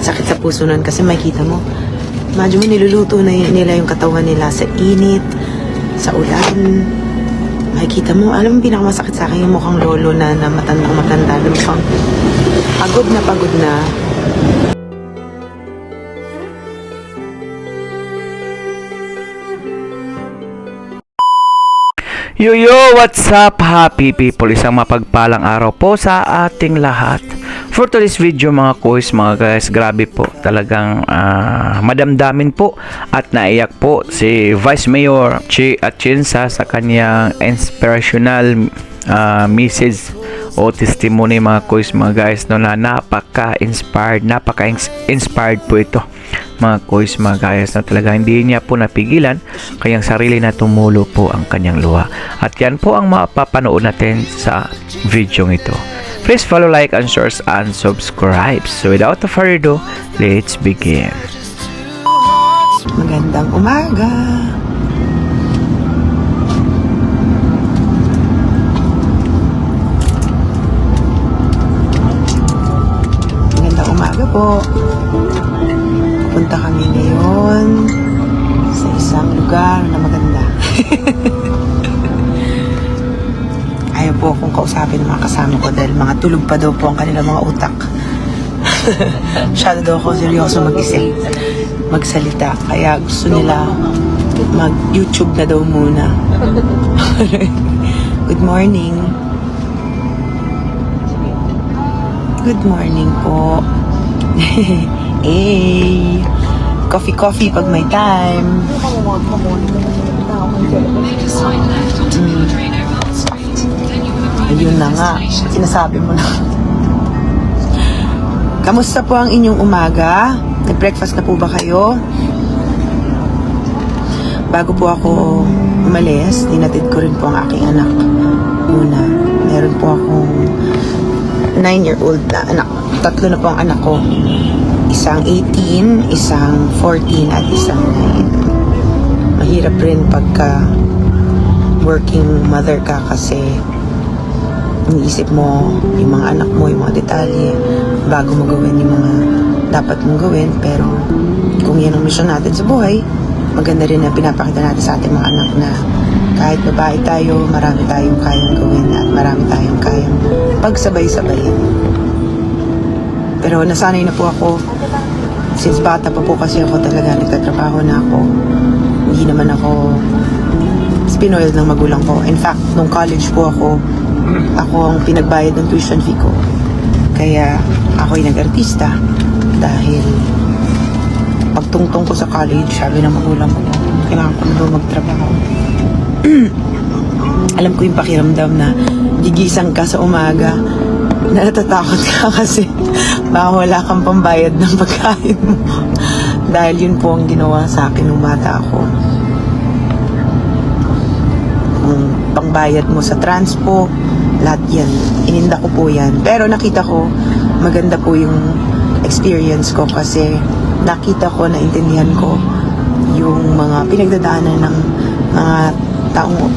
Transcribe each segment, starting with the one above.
sakit sa puso nun kasi makikita mo, medyo niluluto na nila yung katawan nila sa init, sa ulan. Makikita mo, alam mo pinakamasakit sa akin yung mukhang lolo na matanda na mukhang pagod na pagod na. Yo, what's up happy people? Isang mapagpalang araw po sa ating lahat. For today's video mga kuys, mga guys, grabe po talagang madamdamin po at naiyak po si Vice Mayor Chi Atienza sa kanyang inspirational message o testimony mga kuys, mga guys, no, na napaka-inspired po ito mga kuys, mga guys, na talaga hindi niya po napigilan kayang sarili na tumulo po ang kanyang luha. At yan po ang mapapanood natin sa video ito. Please follow, like, and share, and subscribe. So without further ado, let's begin. Magandang umaga. Magandang umaga po. Punta kami ngayon sa isang lugar na maganda. Ayaw po akong kausapin ng mga kasama ko dahil mga tulog pa daw po ang kanilang mga utak. Masyado daw ako seryoso mag-isip, magsalita. Kaya gusto nila mag-YouTube na daw muna. Good morning. Good morning po. Hey, coffee pag may time. Ayun na nga, sinasabi mo na. Kamusta po ang inyong umaga? Nag-breakfast na po ba kayo? Bago po ako umalis, dinatid ko rin po ang aking anak. Una, meron po akong 9-year-old na anak. Tatlo na po ang anak ko. Isang 18, isang 14, at isang 9. Mahirap rin pagka working mother ka kasi iniisip mo yung mga anak mo, yung mga detalye bago mo gawin yung mga dapat mong gawin. Pero kung yan ang mission natin sa buhay, maganda rin na pinapakita natin sa ating mga anak na kahit babae tayo, marami tayong kayang gawin at marami tayong kayang pagsabay-sabayin. Pero nasanay na po ako. Since bata pa po kasi ako talaga, nagtatrabaho na ako. Hindi naman ako spinoiled ng magulang ko. In fact, nung college po ako ang pinagbayad ng tuition fee ko. Kaya ako'y nag-artista dahil pagtungtong ko sa college, sabi ng magulang ko, kailangan ko na daw magtrabaho. Alam ko yung pakiramdam na gigisang ka sa umaga, natatakot ka kasi baka wala kang pambayad ng pagkain mo. Dahil yun po ang ginawa sa akin nung bata ako. Ang pangbayad mo sa transpo, lahat yan, ininda ko po yan. Pero nakita ko, maganda po yung experience ko kasi nakita ko, naintindihan ko yung mga pinagdadaanan ng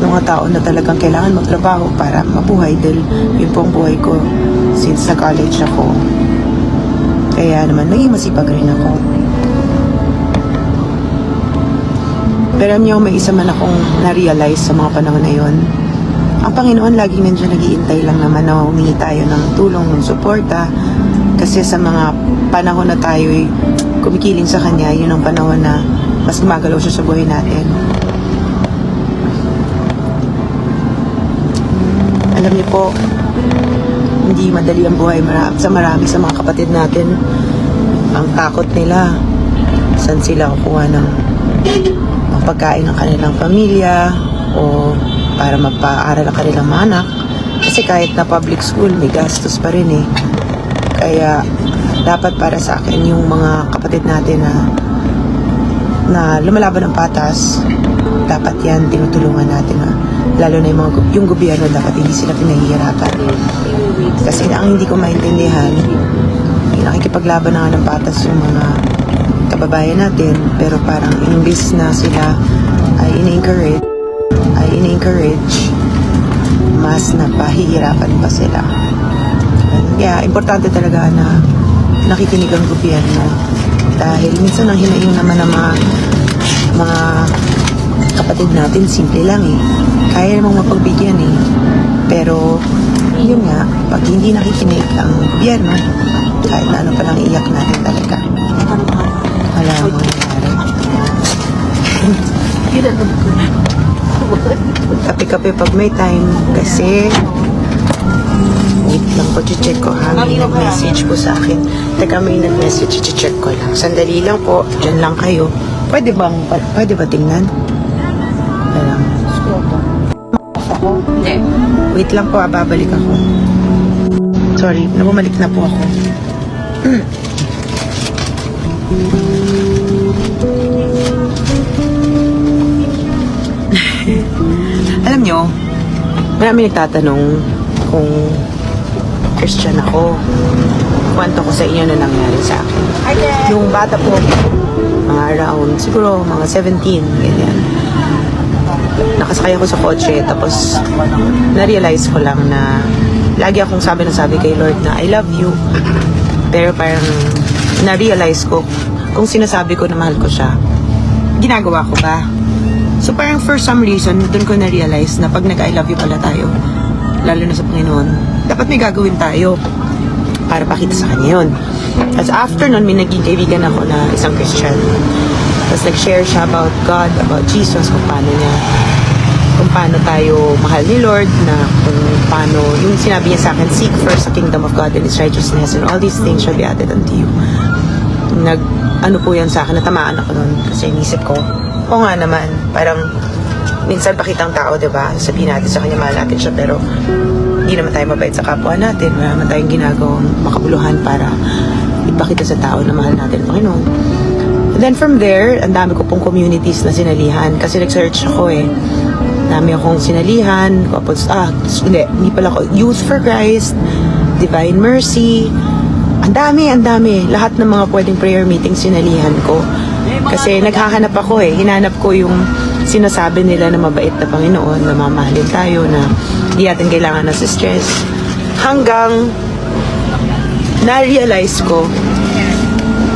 mga tao na talagang kailangan magtrabaho para mabuhay dahil yun po ang buhay ko since sa college ako. Kaya naman naging masipag rin ako. Pero alam niyo, may isa man akong na-realize sa mga panahon na yun. Ang Panginoon laging nandiyan, nag-iintay lang naman na humingi tayo ng tulong, ng suporta. Kasi sa mga panahon na tayo'y kumikiling sa Kanya, yun ang panahon na mas gumagalaw siya sa buhay natin. Alam niyo po, hindi madali ang buhay sa marami sa mga kapatid natin. Ang takot nila, saan sila kukuha ng pagkain ng kanilang pamilya o para magpaaral ang kanilang mga anak. Kasi kahit na public school, may gastos pa rin eh. Kaya dapat para sa akin yung mga kapatid natin na lumalaban ng patas, dapat yan tinutulungan natin lalo na yung gobyerno, dapat hindi sila pinahihirapan. Kasi ang hindi ko maintindihan, nakikipaglaban na nga ng patas yung mga kababayan natin, pero parang imbis na sila ay in-encourage, mas napahihirapan pa sila. Kaya importante talaga na nakikinig ang gobyerno. Dahil minsan ang hinaing naman ng mga kapatid natin, simple lang eh. Kaya namang mapagbigyan eh. Pero, yun nga, pag hindi nakikinig ang gobyerno, kahit na ano palang iyak natin talaga. Wala mo nangyari. Kape-kape pag may time. Kasi, wait lang po, check ko ha. May nag-message po sa akin. Teka, may nag-message, check ko lang. Sandali lang po, dyan lang kayo. Pwede ba tingnan? Alam. Hindi. Wait lang po, babalik ako. Sorry, bumalik na po ako. Alam nyo, marami nagtatanong kung Christian ako. Kwento ko sa inyo na nangyari sa akin. Yung bata po, mga around, siguro mga 17, ganyan. Nakasakay ako sa kotse, tapos na-realize ko lang na lagi akong sabi kay Lord na I love you. Pero parang na-realize ko kung sinasabi ko na mahal ko siya, ginagawa ko ba? So parang for some reason, doon ko na-realize na pag nag-I love you pala tayo, lalo na sa Panginoon, dapat may gagawin tayo para pakita sa Kanya yun. As after nun, may naging kaibigan ako na isang Christian. Tapos nag-share siya about God, about Jesus, kung paano tayo mahal ni Lord, na kung paano, yung sinabi niya sa akin, seek first the kingdom of God and His righteousness, and all these things shall be added unto you. Ano po yan sa akin, natamaan ako nun, kasi inisip ko, oo nga naman, parang, minsan pakitang tao, diba, sabihin natin sa kanya, mahal natin siya, pero, hindi naman tayo mabait sa kapwa natin, wala naman tayong ginagawang makabuluhan para ipakita sa tao na mahal natin ang Panginoon. And then from there, ang dami ko pong communities na sinalihan, kasi nag-search ako eh. Dami akong sinalihan, hindi pala ako, Youth for Christ, Divine Mercy, ang dami, lahat ng mga pwedeng prayer meeting sinalihan ko. Kasi naghahanap ako eh, hinanap ko yung sinasabi nila na mabait na Panginoon, na mamahalin tayo, na hindi natin kailangan na stress. Hanggang na-realize ko,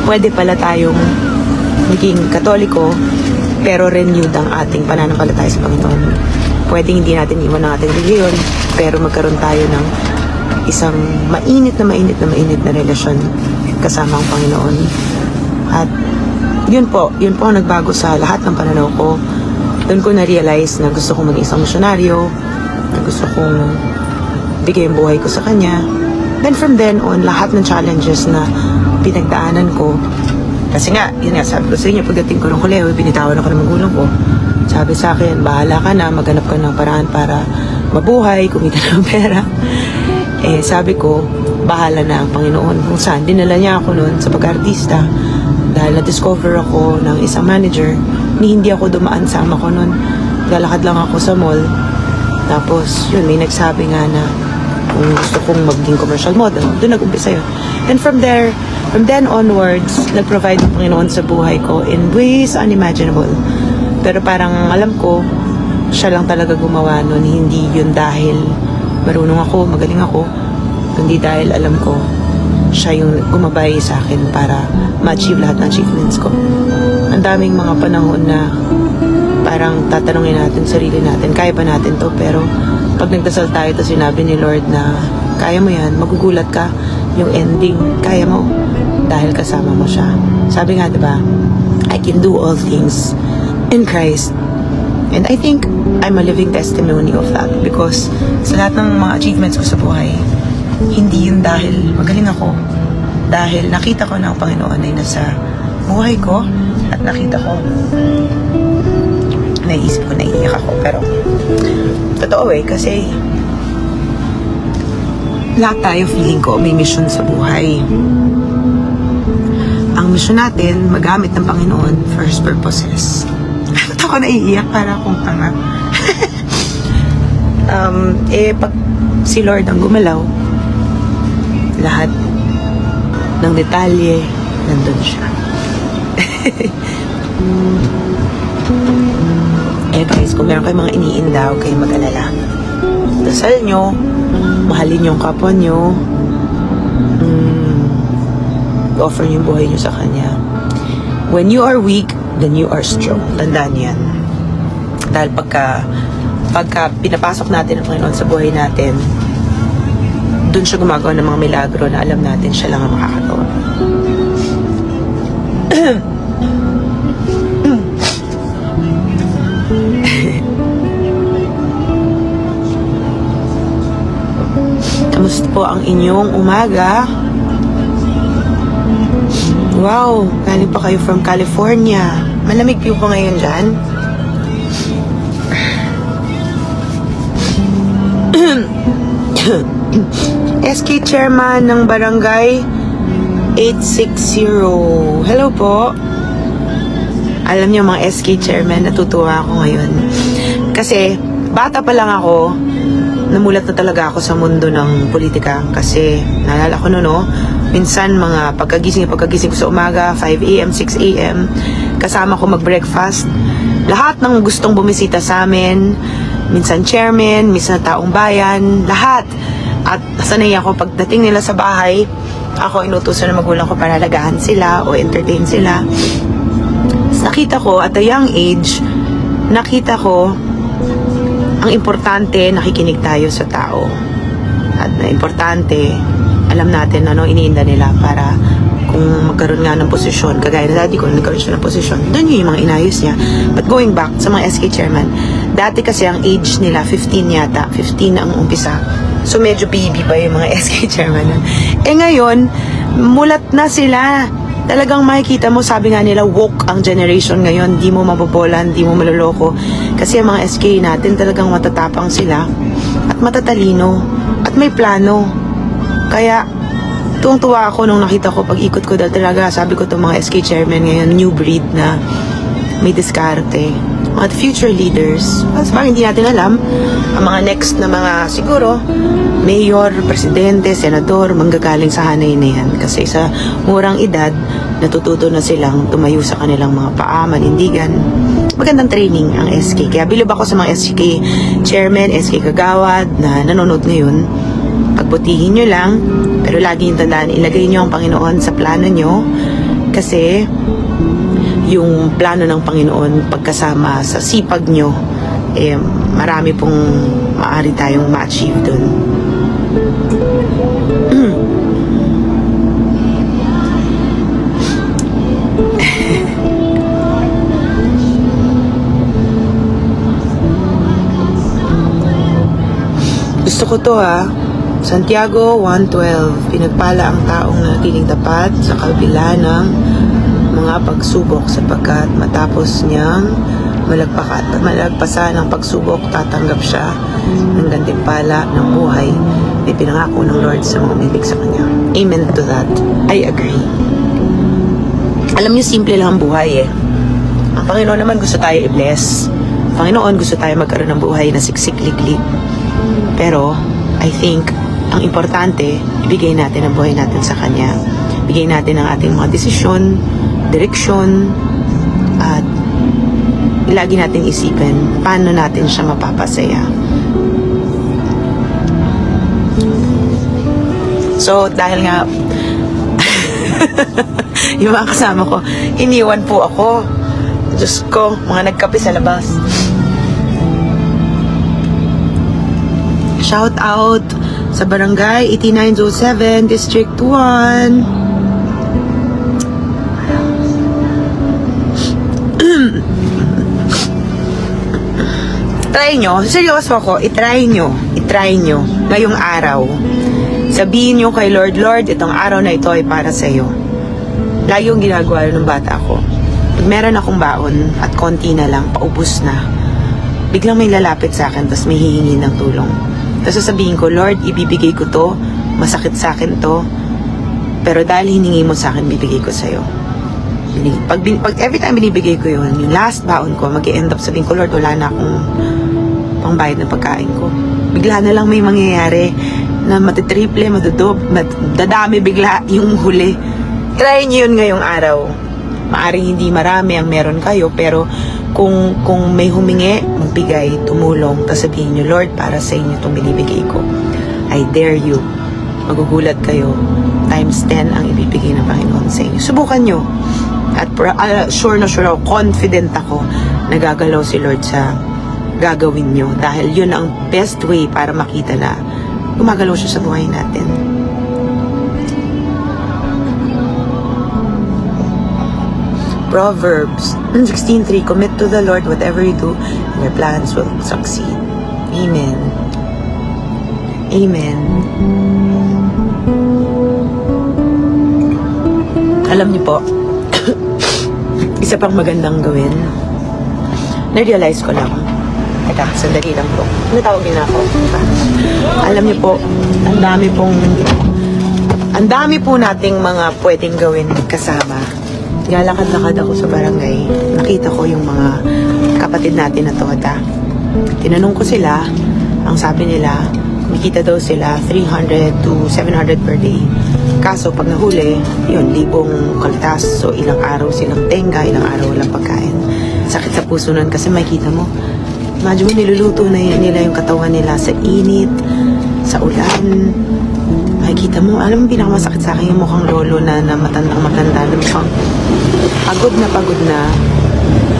pwede pala tayong maging Katoliko, pero renewed ang ating pananampalataya sa Panginoon. Pwedeng hindi natin iwan ang ating religion, pero magkaroon tayo ng isang mainit na relasyon kasama ang Panginoon. At yun po ang nagbago sa lahat ng pananaw ko. Doon ko na-realize na gusto kong maging isang misyonaryo, na gusto kong bigay ang buhay ko sa Kanya. Then from then on, lahat ng challenges na pinagdaanan ko, kasi nga, yun nga, sabi ko sa inyo, pagdating ko ng koleho, binitawan ako ng magulang ko. Sabi sa akin, bahala ka na, maghanap ka ng paraan para mabuhay, kumita ng pera. Eh, sabi ko, bahala na ang Panginoon. Kung saan, dinala niya ako noon sa pag-artista. Dahil na-discover ako ng isang manager, hindi ako dumaan, sama ko noon. Lalakad lang ako sa mall. Tapos, yun, may nagsabi nga na kung gusto kong maging commercial model, doon nag-umpisa yun. Then from then onwards, nag-provide ang Panginoon sa buhay ko in ways unimaginable. Pero parang alam ko, siya lang talaga gumawa nun. Hindi yun dahil marunong ako, magaling ako, kundi dahil alam ko, siya yung gumabay sa akin para ma-achieve lahat ng achievements ko. Ang daming mga panahon na parang tatanungin natin sarili natin, kaya ba natin to? Pero pag nagdasal tayo, tapos sinabi ni Lord na kaya mo yan, magugulat ka, yung ending, kaya mo dahil kasama mo siya. Sabi nga, diba, I can do all things in Christ. And I think I'm a living testimony of that, because sa lahat ng mga achievements ko sa buhay, hindi yun dahil magaling ako, dahil nakita ko na ang Panginoon ay nasa buhay ko, at nakita ko, naiisip ko, naiiyak ako, pero totoo eh, kasi lahat tayo, feeling ko, may mission sa buhay. Ang mission natin, magamit ng Panginoon for His purposes. Ba't ako naiiyak? Para akong tanga. Pag si Lord ang gumalaw, lahat ng detalye, nandun siya. Guys, kung meron kayo mga iniindaw, kayo mag-alala. Dasal nyo, mahalin yung kapwa nyo, offer niyo yung buhay niyo sa Kanya. When you are weak, then you are strong. Tandaan yan. Dahil pagka pinapasok natin ang Panginoon sa buhay natin, doon siya gumagawa ng mga milagro na alam natin siya lang ang makakagawa. Kamusta po ang inyong umaga? Wow, galing pa kayo from California. Malamig po ba ngayon dyan? SK Chairman ng Barangay 860. Hello po. Alam niyo mga SK Chairman, natutuwa ako ngayon. Kasi bata pa lang ako, namulat na talaga ako sa mundo ng politika. Kasi naalala ko no, minsan mga pagkagising ko sa umaga, 5 a.m., 6 a.m., kasama ko mag-breakfast. Lahat ng gustong bumisita sa amin, minsan chairman, minsan taong bayan, lahat. At sanay ako pagdating nila sa bahay, ako inutusan ng magulang ko para lagahan sila o entertain sila. Nakita ko at a young age, nakita ko ang importante, nakikinig tayo sa tao. At na importante, alam natin ano iniinda nila para kung magkaroon nga ng posisyon, kagaya na daddy ko, nagkaroon siya ng posisyon, doon yung mga inayos niya. But going back sa mga SK chairman, dati kasi ang age nila, 15 yata, 15 ang umpisa. So medyo baby pa yung mga SK chairman. Ngayon, mulat na sila. Talagang makikita mo, sabi nga nila, woke ang generation ngayon. Di mo mabobolan, di mo maloloko. Kasi ang mga SK natin talagang matatapang sila at matatalino at may plano. Kaya tuwang-tuwa ako nung nakita ko pag-ikot ko dahil talaga sabi ko itong mga SK chairman ngayon, new breed na may diskarte. Mga future leaders. Parang hindi natin alam ang mga next na mga siguro mayor, presidente, senador, manggagaling sa hanay na yan. Kasi sa murang edad, natututo na silang tumayo sa kanilang mga paa, manindigan. Magandang training ang SK. Kaya bilib ako sa mga SK chairman, SK kagawad na nanonood ngayon. Pagbutihin nyo lang, pero lagi yung tandaan, ilagay nyo ang Panginoon sa plano nyo. Kasi yung plano ng Panginoon pagkasama sa sipag nyo, marami pong maaari tayong ma-achieve dun. Gusto ko to Santiago 1:12, pinagpala ang taong natiling tapat sa kabila ng mga pagsubok sapagkat matapos niyang malagpasan ng pagsubok, tatanggap siya ng gantimpala ng buhay na pinangako ng Lord sa mga umibig sa Kanya. Amen to that. I agree. Alam niyo, simple lang ang buhay Ang Panginoon naman gusto tayo i-bless. Panginoon gusto tayo magkaroon ng buhay na siksik-liklik. Pero, I think, ang importante, ibigay natin ang buhay natin sa Kanya. Bigay natin ang ating mga desisyon, direksyon, at lagi natin isipin paano natin siya mapapasaya. So, dahil nga yung mga kasama ko, iniwan po ako. Diyos ko, mga nagkape sa labas. Shout out sa Barangay 8907, District 1. Try nyo, seryoso ako, itry nyo ngayong araw. Sabihin nyo kay Lord, Lord, itong araw na ito ay para sa'yo. Lagi yung ginagawa ng bata ko. Pag meron akong baon at konti na lang, paubos na, biglang may lalapit sa akin, tapos may hihingi ng tulong. Tapos sasabihin ko, Lord, ibibigay ko to, masakit sa akin to, pero dahil hiningi mo sa akin, bibigay ko sa'yo. Pag every time binibigay ko yun, yung last baon ko, mag-i-end up sabihin ko, Lord, wala na akong pangbayad ng pagkain ko. Bigla na lang may mangyayari na matitriple, dadami bigla yung huli. Try nyo yun ngayong araw. Maaring hindi marami ang meron kayo, pero kung may humingi, magbigay, tumulong, tapos sabihin nyo, Lord, para sa inyo itong binibigay ko. I dare you. magugulat kayo. Times 10 ang ibibigay ng Panginoon sa inyo. Subukan nyo. At sure na sure ako, confident ako na gagalaw si Lord sa gagawin nyo. Dahil yun ang best way para makita na gumagalaw siya sa buhay natin. Proverbs 16:3, commit to the Lord whatever you do, and your plans will succeed. Amen. Amen. Alam niyo po, isa pang magandang gawin, na-realize ko lang. Teka, sandali lang po. Natawag din ako. Alam niyo po, ang dami po nating mga pwedeng gawin kasama. Lalakad-lakad ako sa barangay. Nakita ko yung mga kapatid natin na toda. Tinanong ko sila, ang sabi nila, kumikita daw sila 300 to 700 per day. Kaso pag nahuli, yun, 1,000 kaltas. So ilang araw silang tenga, ilang araw walang pagkain. Sakit sa puso nun kasi makita mo, medyo niluluto na nila yung katawan nila sa init, sa ulan. Makikita mo, alam mo pinakamasakit sa akin yung mukhang lolo na matandang-matanda na mukhang pagod na,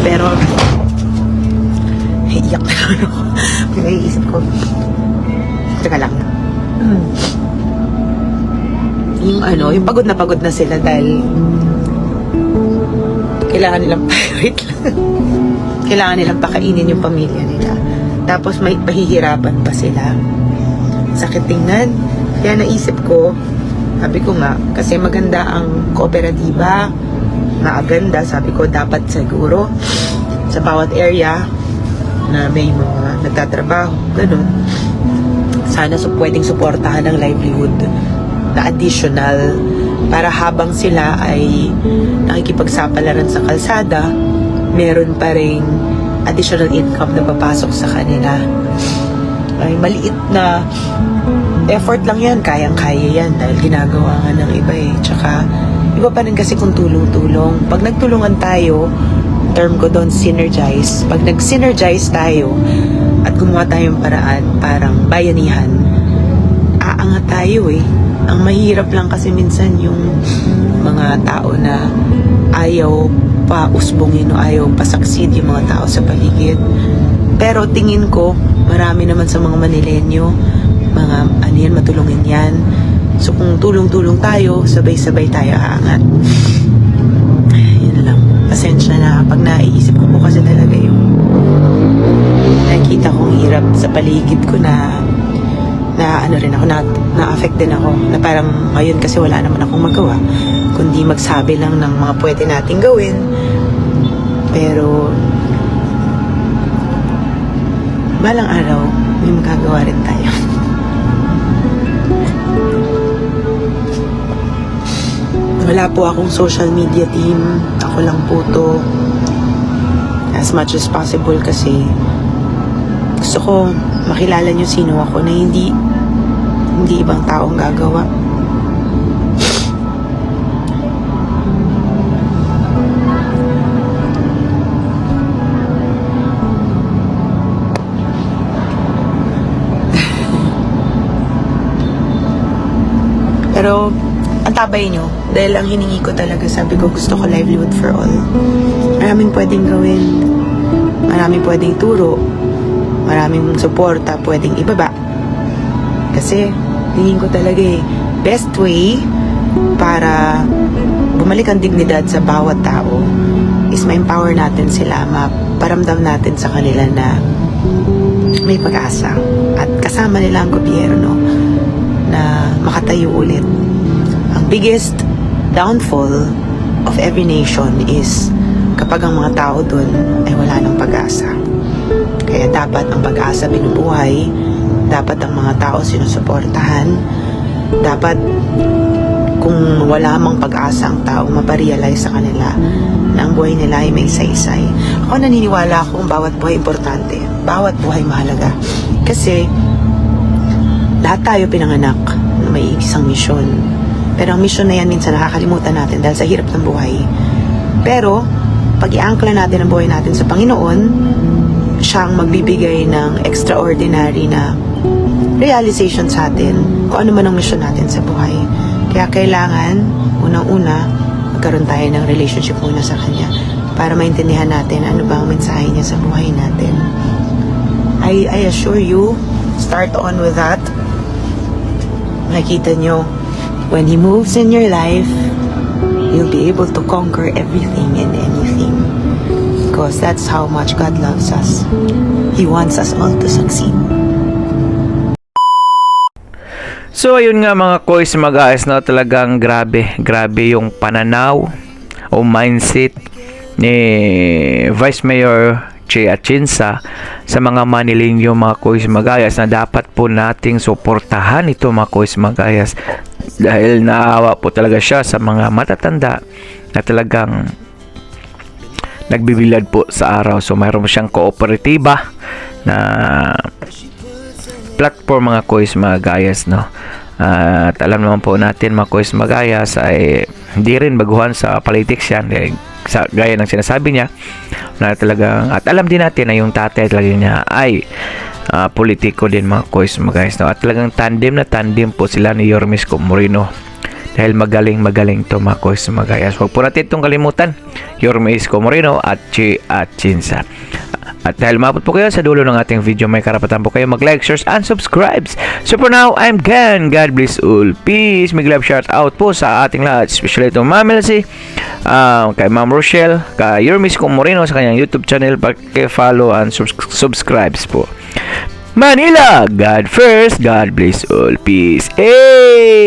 pero iyak na ako. Pinaiisip ko, teka lang. Yung pagod na sila dahil kailangan nilang wait lang. Kailangan nilang pakainin yung pamilya nila. Tapos may pahihirapan pa sila. Sakit tingnan. Kaya naisip ko, sabi ko nga, kasi maganda ang kooperatiba, maganda, sabi ko, dapat siguro sa bawat area na may mga nagtatrabaho, ganun. Sana pwedeng suportahan ng livelihood na additional para habang sila ay nakikipagsapalaran sa kalsada, meron pa ring additional income na papasok sa kanila. Ay maliit na effort lang yan, kayang-kaya yan dahil ginagawa nga ng iba eh. Tsaka iba pa rin kasi kung tulong-tulong. Pag nagtulungan tayo, term ko doon, synergize. Pag nag-synergize tayo at gumawa tayong paraan, parang bayanihan, aangat tayo eh. Ang mahirap lang kasi minsan yung mga tao na ayaw pa usbongin o ayaw pa succeed yung mga tao sa paligid. Pero tingin ko, marami naman sa mga Manilenyo, mga matulungin yan. So kung tulong-tulong tayo, sabay-sabay tayo aangat. Yun lang. Pasensya na pag naiisip ko po kasi talaga yung nakikita kong hirap sa paligid ko na na-affect din ako. Na parang ngayon kasi wala naman akong magawa. Kundi magsabi lang ng mga pwede nating gawin. Pero balang araw, may magagawa rin tayo. Wala po akong social media team. Ako lang po to. As much as possible kasi gusto ko makilala nyo sino ako na hindi ibang taong gagawa. Pero ang tabay nyo, dahil ang hiningi ko talaga, sabi ko gusto ko livelihood for all. Maraming pwedeng gawin, maraming pwedeng turo, maraming suporta pwedeng ibaba. Kasi hingin ko talaga best way para bumalik ang dignidad sa bawat tao is ma-empower natin sila, maparamdam natin sa kanila na may pag-asa at kasama nila ang gobyerno na makatayo ulit. Ang biggest downfall of every nation is kapag ang mga tao dun ay wala ng pag-asa. Kaya dapat ang pag-asa binubuhay, dapat ang mga tao sinusuportahan, dapat kung wala mang pag-asa ang tao, maparealize sa kanila na ang buhay nila ay may saysay. Ako naniniwala akong bawat buhay importante, bawat buhay mahalaga. Kasi lahat tayo pinanganak na may isang misyon. Pero ang misyon na yan minsan nakakalimutan natin dahil sa hirap ng buhay. Pero pag i-angkla natin ang buhay natin sa Panginoon, siya ang magbibigay ng extraordinary na realization sa atin kung ano man ang mission natin sa buhay. Kaya kailangan, unang-una, magkaroon tayo ng relationship muna sa Kanya para maintindihan natin ano ba ang mensahe niya sa buhay natin. I assure you, start on with that. Makikita nyo, when He moves in your life, you'll be able to conquer everything and anything. Because that's how much God loves us. He wants us all to succeed. So ayun nga mga kois mga guys, no, talagang grabe yung pananaw o mindset ni Vice Mayor Che Atienza sa mga Manileño mga kois mga guys, na dapat po nating suportahan ito mga kois mga guys, dahil naawa po talaga siya sa mga matatanda na talagang nagbibilad po sa araw. So mayroon siyang kooperatiba na platform mga kois mga gayas, no. At alam naman po natin mga kois mga gayas ay hindi rin baguhan sa politics yan, sa gaya ng sinasabi niya na talagang, at alam din natin na yung tatay talaga niya ay politiko din mga kois mga gayas, no. At talagang tandem po sila ni Yorme Isko Moreno, dahil magaling to mga kois mga gayas. Huwag po natin itong kalimutan, Yorme Isko Moreno at Che Atienza. At dahil mabot po kayo sa dulo ng ating video, may karapatan po kayo mag-like, share, and subscribe. So for now, I'm Gan. God bless all. Peace. Mag-love shout out po sa ating lahat, especially itong Ma'am Elsie, kay Ma'am Rochelle, kay Yorme Isko Moreno sa kanyang YouTube channel. Pag-follow and subscribe po. Manila, God first. God bless all. Peace. Hey!